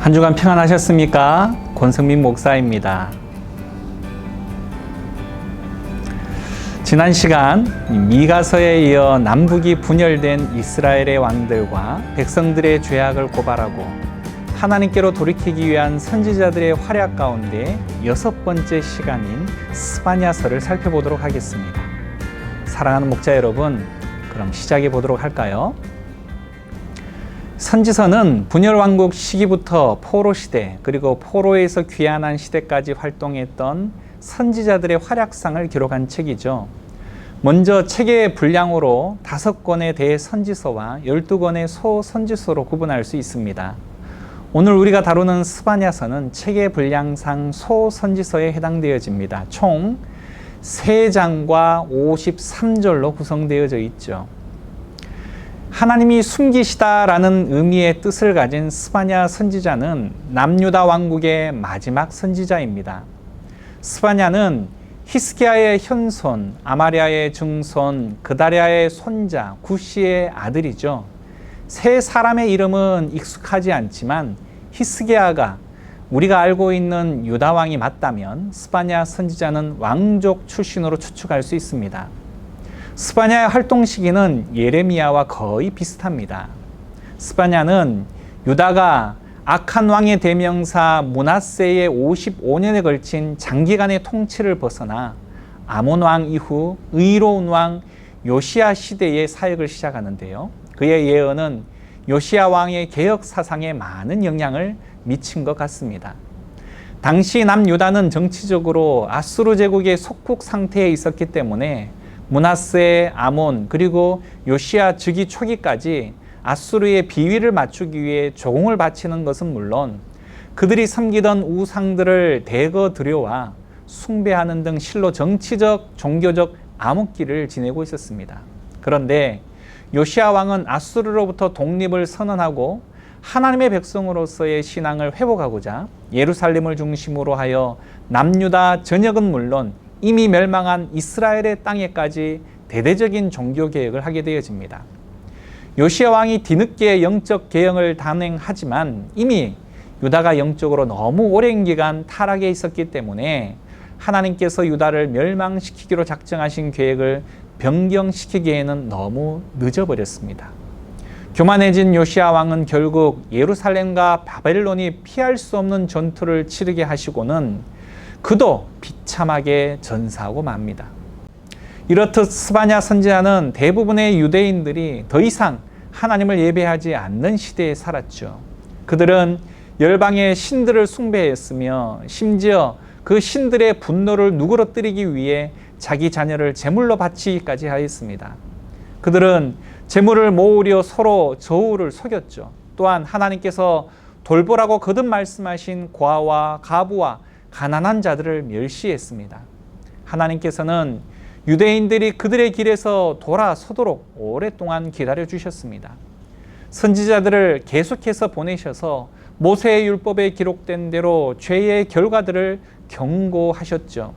한 주간 평안하셨습니까? 권성민 목사입니다. 지난 시간 미가서에 이어 남북이 분열된 이스라엘의 왕들과 백성들의 죄악을 고발하고 하나님께로 돌이키기 위한 선지자들의 활약 가운데 6번째 시간인 스바냐서를 살펴보도록 하겠습니다. 사랑하는 목자 여러분, 그럼 시작해 보도록 할까요? 선지서는 분열왕국 시기부터 포로 시대, 그리고 포로에서 귀환한 시대까지 활동했던 선지자들의 활약상을 기록한 책이죠. 먼저 책의 분량으로 5권의 대선지서와 12권의 소선지서로 구분할 수 있습니다. 오늘 우리가 다루는 스바냐서는 책의 분량상 소선지서에 해당되어집니다. 총 3장과 53절로 구성되어져 있죠. 하나님이 숨기시다라는 의미의 뜻을 가진 스바냐 선지자는 남유다 왕국의 마지막 선지자입니다. 스바냐는 히스기야의 현손, 아마랴의 증손, 그다랴의 손자, 구시의 아들이죠. 세 사람의 이름은 익숙하지 않지만 히스기야가 우리가 알고 있는 유다 왕이 맞다면 스바냐 선지자는 왕족 출신으로 추측할 수 있습니다. 스바냐의 활동 시기는 예레미야와 거의 비슷합니다. 스바냐는 유다가 악한 왕의 대명사 므낫세의 55년에 걸친 장기간의 통치를 벗어나 아몬 왕 이후 의로운 왕 요시야 시대의 사역을 시작하는데요. 그의 예언은 요시야 왕의 개혁 사상에 많은 영향을 미친 것 같습니다. 당시 남유다는 정치적으로 아수르 제국의 속국 상태에 있었기 때문에 므낫세, 아몬, 그리고 요시야 즉위 초기까지 아수르의 비위를 맞추기 위해 조공을 바치는 것은 물론 그들이 섬기던 우상들을 대거 들여와 숭배하는 등 실로 정치적, 종교적 암흑기를 지내고 있었습니다. 그런데 요시야 왕은 아수르로부터 독립을 선언하고 하나님의 백성으로서의 신앙을 회복하고자 예루살렘을 중심으로 하여 남유다 전역은 물론 이미 멸망한 이스라엘의 땅에까지 대대적인 종교 개혁을 하게 되어집니다. 요시야 왕이 뒤늦게 영적 개혁을 단행하지만 이미 유다가 영적으로 너무 오랜 기간 타락해 있었기 때문에 하나님께서 유다를 멸망시키기로 작정하신 계획을 변경시키기에는 너무 늦어버렸습니다. 교만해진 요시야 왕은 결국 예루살렘과 바벨론이 피할 수 없는 전투를 치르게 하시고는 그도 비참하게 전사하고 맙니다. 이렇듯 스바냐 선지자는 대부분의 유대인들이 더 이상 하나님을 예배하지 않는 시대에 살았죠. 그들은 열방의 신들을 숭배했으며 심지어 그 신들의 분노를 누그러뜨리기 위해 자기 자녀를 제물로 바치기까지 하였습니다. 그들은 제물을 모으려 서로 저울을 속였죠. 또한 하나님께서 돌보라고 거듭 말씀하신 과와 가부와 가난한 자들을 멸시했습니다. 하나님께서는 유대인들이 그들의 길에서 돌아서도록 오랫동안 기다려주셨습니다. 선지자들을 계속해서 보내셔서 모세의 율법에 기록된 대로 죄의 결과들을 경고하셨죠.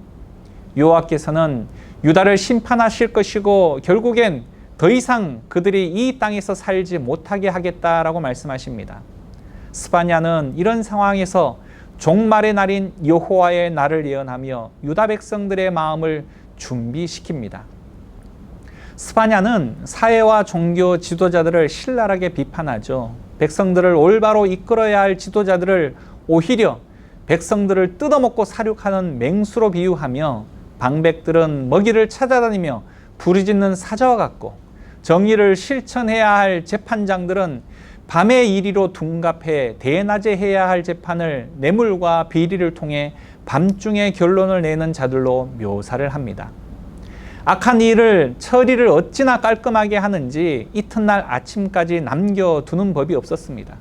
여호와께서는 유다를 심판하실 것이고 결국엔 더 이상 그들이 이 땅에서 살지 못하게 하겠다라고 말씀하십니다. 스바냐는 이런 상황에서 종말의 날인 여호와의 날을 예언하며 유다 백성들의 마음을 준비시킵니다. 스바냐는 사회와 종교 지도자들을 신랄하게 비판하죠. 백성들을 올바로 이끌어야 할 지도자들을 오히려 백성들을 뜯어먹고 사륙하는 맹수로 비유하며 방백들은 먹이를 찾아다니며 부르짖는 사자와 같고 정의를 실천해야 할 재판장들은 밤의 이리로 둔갑해 대낮에 해야 할 재판을 뇌물과 비리를 통해 밤중에 결론을 내는 자들로 묘사를 합니다. 악한 일을 처리를 어찌나 깔끔하게 하는지 이튿날 아침까지 남겨두는 법이 없었습니다.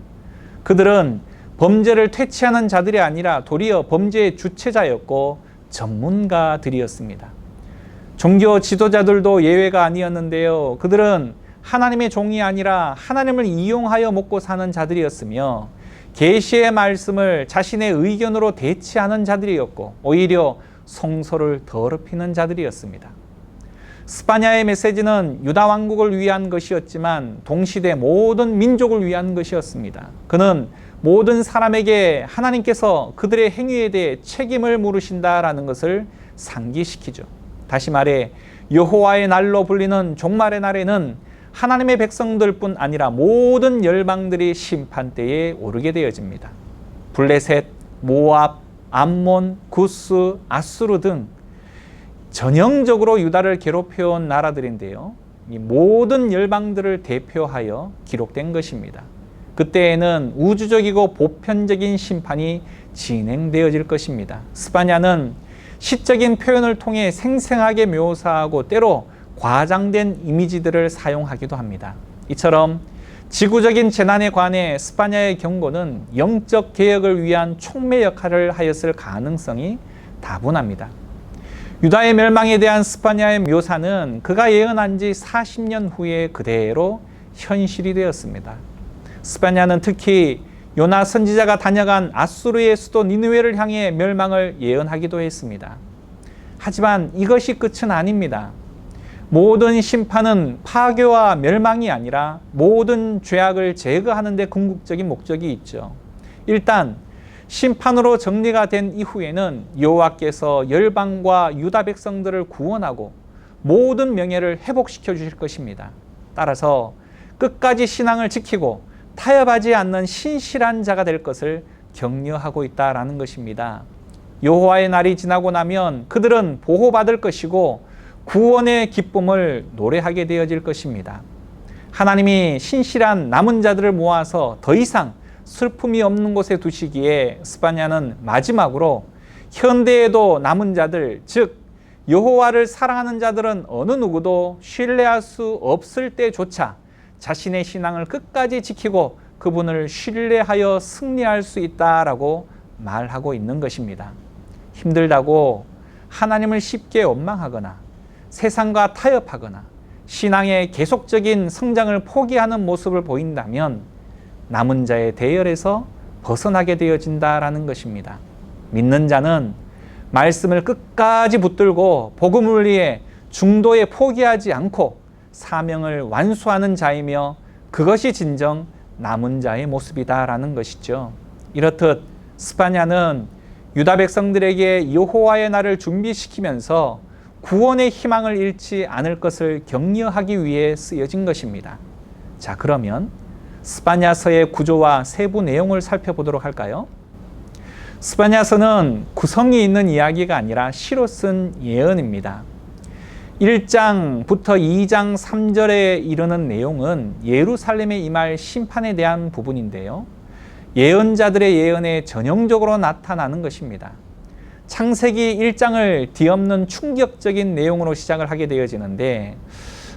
그들은 범죄를 퇴치하는 자들이 아니라 도리어 범죄의 주체자였고 전문가들이었습니다. 종교 지도자들도 예외가 아니었는데요. 그들은 하나님의 종이 아니라 하나님을 이용하여 먹고 사는 자들이었으며 계시의 말씀을 자신의 의견으로 대치하는 자들이었고 오히려 성소를 더럽히는 자들이었습니다. 스바냐의 메시지는 유다 왕국을 위한 것이었지만 동시대 모든 민족을 위한 것이었습니다. 그는 모든 사람에게 하나님께서 그들의 행위에 대해 책임을 물으신다라는 것을 상기시키죠. 다시 말해 여호와의 날로 불리는 종말의 날에는 하나님의 백성들뿐 아니라 모든 열방들이 심판대에 오르게 되어집니다. 블레셋, 모압, 암몬, 구스, 아수르 등 전형적으로 유다를 괴롭혀온 나라들인데요. 이 모든 열방들을 대표하여 기록된 것입니다. 그때에는 우주적이고 보편적인 심판이 진행되어질 것입니다. 스파냐는 시적인 표현을 통해 생생하게 묘사하고 때로 과장된 이미지들을 사용하기도 합니다. 이처럼 지구적인 재난에 관해 스파냐의 경고는 영적 개혁을 위한 촉매 역할을 하였을 가능성이 다분합니다. 유다의 멸망에 대한 스파냐의 묘사는 그가 예언한 지 40년 후에 그대로 현실이 되었습니다. 스파냐는 특히 요나 선지자가 다녀간 아수르의 수도 니느웨를 향해 멸망을 예언하기도 했습니다. 하지만 이것이 끝은 아닙니다. 모든 심판은 파괴와 멸망이 아니라 모든 죄악을 제거하는 데 궁극적인 목적이 있죠. 일단 심판으로 정리가 된 이후에는 여호와께서 열방과 유다 백성들을 구원하고 모든 명예를 회복시켜 주실 것입니다. 따라서 끝까지 신앙을 지키고 타협하지 않는 신실한 자가 될 것을 격려하고 있다라는 것입니다. 여호와의 날이 지나고 나면 그들은 보호받을 것이고 구원의 기쁨을 노래하게 되어질 것입니다. 하나님이 신실한 남은 자들을 모아서 더 이상 슬픔이 없는 곳에 두시기에 스파냐는 마지막으로 현대에도 남은 자들, 즉 여호와를 사랑하는 자들은 어느 누구도 신뢰할 수 없을 때조차 자신의 신앙을 끝까지 지키고 그분을 신뢰하여 승리할 수 있다라고 말하고 있는 것입니다. 힘들다고 하나님을 쉽게 원망하거나 세상과 타협하거나 신앙의 계속적인 성장을 포기하는 모습을 보인다면 남은 자의 대열에서 벗어나게 되어진다라는 것입니다. 믿는 자는 말씀을 끝까지 붙들고 복음을 위해 중도에 포기하지 않고 사명을 완수하는 자이며 그것이 진정 남은 자의 모습이다라는 것이죠. 이렇듯 스파냐는 유다 백성들에게 여호와의 날을 준비시키면서 구원의 희망을 잃지 않을 것을 격려하기 위해 쓰여진 것입니다. 자, 그러면 스파냐서의 구조와 세부 내용을 살펴보도록 할까요? 스파냐서는 구성이 있는 이야기가 아니라 시로 쓴 예언입니다. 1장부터 2장 3절에 이르는 내용은 예루살렘에 임할 심판에 대한 부분인데요. 예언자들의 예언에 전형적으로 나타나는 것입니다. 창세기 1장을 뒤엎는 충격적인 내용으로 시작을 하게 되어지는데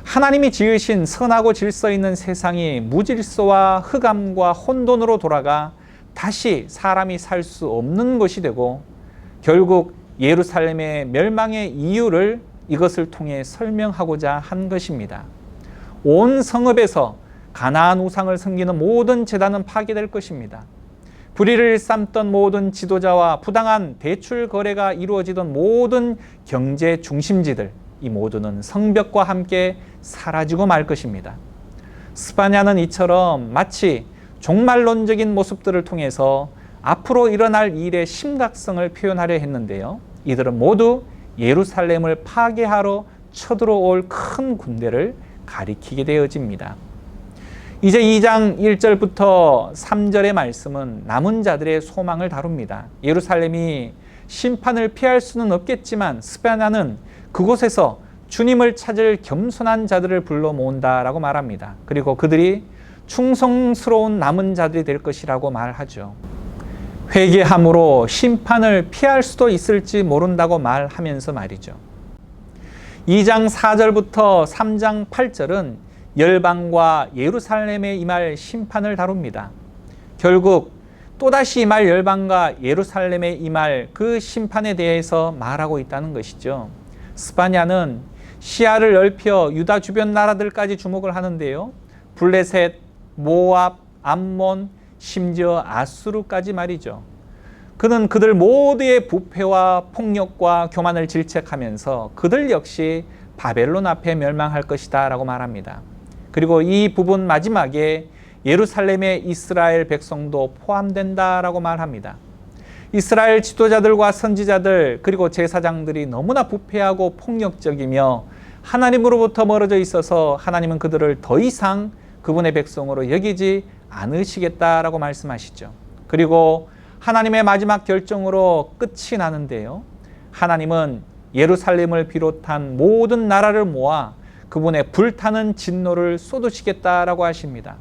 하나님이 지으신 선하고 질서 있는 세상이 무질서와 흑암과 혼돈으로 돌아가 다시 사람이 살 수 없는 것이 되고 결국 예루살렘의 멸망의 이유를 이것을 통해 설명하고자 한 것입니다. 온 성읍에서 가나안 우상을 섬기는 모든 제단은 파괴될 것입니다. 불의를 삼던 모든 지도자와 부당한 대출 거래가 이루어지던 모든 경제 중심지들, 이 모두는 성벽과 함께 사라지고 말 것입니다. 스파냐는 이처럼 마치 종말론적인 모습들을 통해서 앞으로 일어날 일의 심각성을 표현하려 했는데요. 이들은 모두 예루살렘을 파괴하러 쳐들어올 큰 군대를 가리키게 되어집니다. 이제 2장 1절부터 3절의 말씀은 남은 자들의 소망을 다룹니다. 예루살렘이 심판을 피할 수는 없겠지만 스파냐는 그곳에서 주님을 찾을 겸손한 자들을 불러 모은다라고 말합니다. 그리고 그들이 충성스러운 남은 자들이 될 것이라고 말하죠. 회개함으로 심판을 피할 수도 있을지 모른다고 말하면서 말이죠. 2장 4절부터 3장 8절은 열방과 예루살렘에 임할 심판을 다룹니다. 결국 또다시 임할 열방과 예루살렘에 임할 그 심판에 대해서 말하고 있다는 것이죠. 스파냐는 시야를 넓혀 유다 주변 나라들까지 주목을 하는데요. 블레셋, 모압, 암몬, 심지어 아수르까지 말이죠. 그는 그들 모두의 부패와 폭력과 교만을 질책하면서 그들 역시 바벨론 앞에 멸망할 것이다 라고 말합니다. 그리고 이 부분 마지막에 예루살렘의 이스라엘 백성도 포함된다라고 말합니다. 이스라엘 지도자들과 선지자들 그리고 제사장들이 너무나 부패하고 폭력적이며 하나님으로부터 멀어져 있어서 하나님은 그들을 더 이상 그분의 백성으로 여기지 않으시겠다라고 말씀하시죠. 그리고 하나님의 마지막 결정으로 끝이 나는데요. 하나님은 예루살렘을 비롯한 모든 나라를 모아 그분의 불타는 진노를 쏟으시겠다라고 하십니다.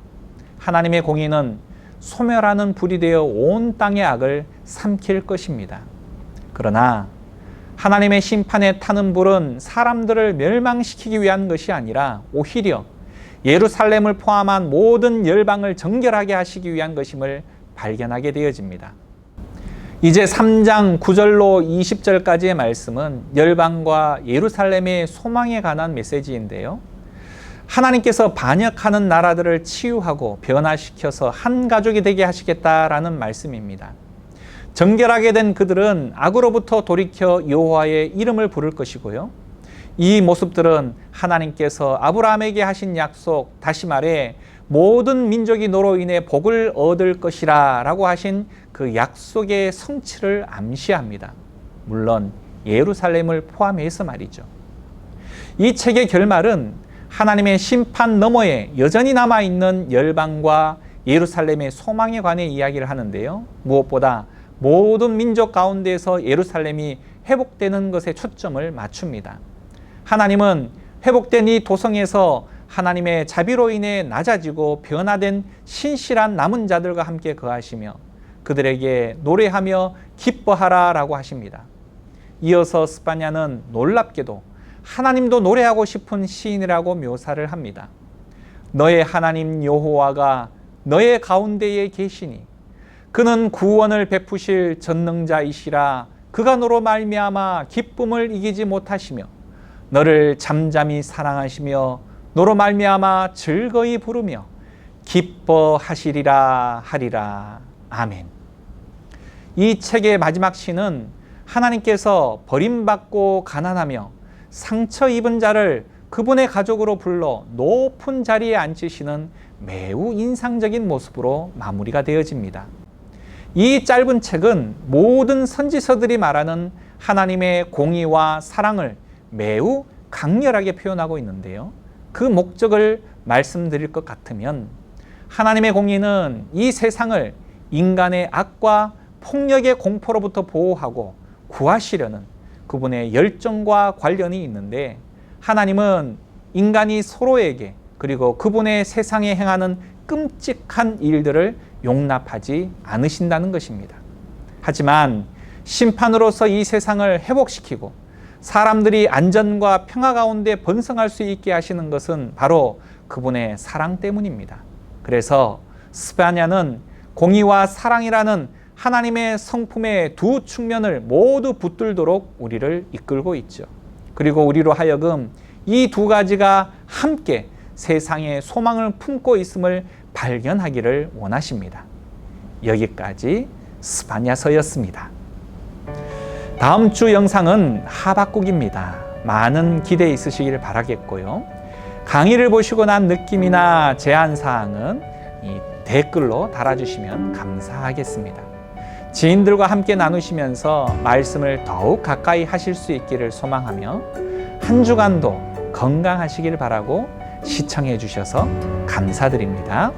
하나님의 공의는 소멸하는 불이 되어 온 땅의 악을 삼킬 것입니다. 그러나 하나님의 심판에 타는 불은 사람들을 멸망시키기 위한 것이 아니라 오히려 예루살렘을 포함한 모든 열방을 정결하게 하시기 위한 것임을 발견하게 되어집니다. 이제 3장 9절로 20절까지의 말씀은 열방과 예루살렘의 소망에 관한 메시지인데요. 하나님께서 반역하는 나라들을 치유하고 변화시켜서 한 가족이 되게 하시겠다라는 말씀입니다. 정결하게 된 그들은 악으로부터 돌이켜 여호와의 이름을 부를 것이고요. 이 모습들은 하나님께서 아브라함에게 하신 약속, 다시 말해 모든 민족이 너로 인해 복을 얻을 것이라 라고 하신 그 약속의 성취를 암시합니다. 물론 예루살렘을 포함해서 말이죠. 이 책의 결말은 하나님의 심판 너머에 여전히 남아있는 열방과 예루살렘의 소망에 관해 이야기를 하는데요. 무엇보다 모든 민족 가운데에서 예루살렘이 회복되는 것에 초점을 맞춥니다. 하나님은 회복된 이 도성에서 하나님의 자비로 인해 낮아지고 변화된 신실한 남은 자들과 함께 거하시며 그들에게 노래하며 기뻐하라 라고 하십니다. 이어서 스파냐는 놀랍게도 하나님도 노래하고 싶은 시인이라고 묘사를 합니다. 너의 하나님 여호와가 너의 가운데에 계시니 그는 구원을 베푸실 전능자이시라. 그가 너로 말미암아 기쁨을 이기지 못하시며 너를 잠잠히 사랑하시며 너로 말미암아 즐거이 부르며 기뻐하시리라 하리라. 아멘. 이 책의 마지막 시는 하나님께서 버림받고 가난하며 상처 입은 자를 그분의 가족으로 불러 높은 자리에 앉히시는 매우 인상적인 모습으로 마무리가 되어집니다. 이 짧은 책은 모든 선지서들이 말하는 하나님의 공의와 사랑을 매우 강렬하게 표현하고 있는데요. 그 목적을 말씀드릴 것 같으면 하나님의 공의는 이 세상을 인간의 악과 폭력의 공포로부터 보호하고 구하시려는 그분의 열정과 관련이 있는데 하나님은 인간이 서로에게 그리고 그분의 세상에 행하는 끔찍한 일들을 용납하지 않으신다는 것입니다. 하지만 심판으로서 이 세상을 회복시키고 사람들이 안전과 평화 가운데 번성할 수 있게 하시는 것은 바로 그분의 사랑 때문입니다. 그래서 스파냐는 공의와 사랑이라는 하나님의 성품의 두 측면을 모두 붙들도록 우리를 이끌고 있죠. 그리고 우리로 하여금 이 두 가지가 함께 세상에 소망을 품고 있음을 발견하기를 원하십니다. 여기까지 스파냐서였습니다. 다음 주 영상은 하박국입니다. 많은 기대 있으시길 바라겠고요. 강의를 보시고 난 느낌이나 제안사항은 이 댓글로 달아주시면 감사하겠습니다. 지인들과 함께 나누시면서 말씀을 더욱 가까이 하실 수 있기를 소망하며 한 주간도 건강하시길 바라고 시청해 주셔서 감사드립니다.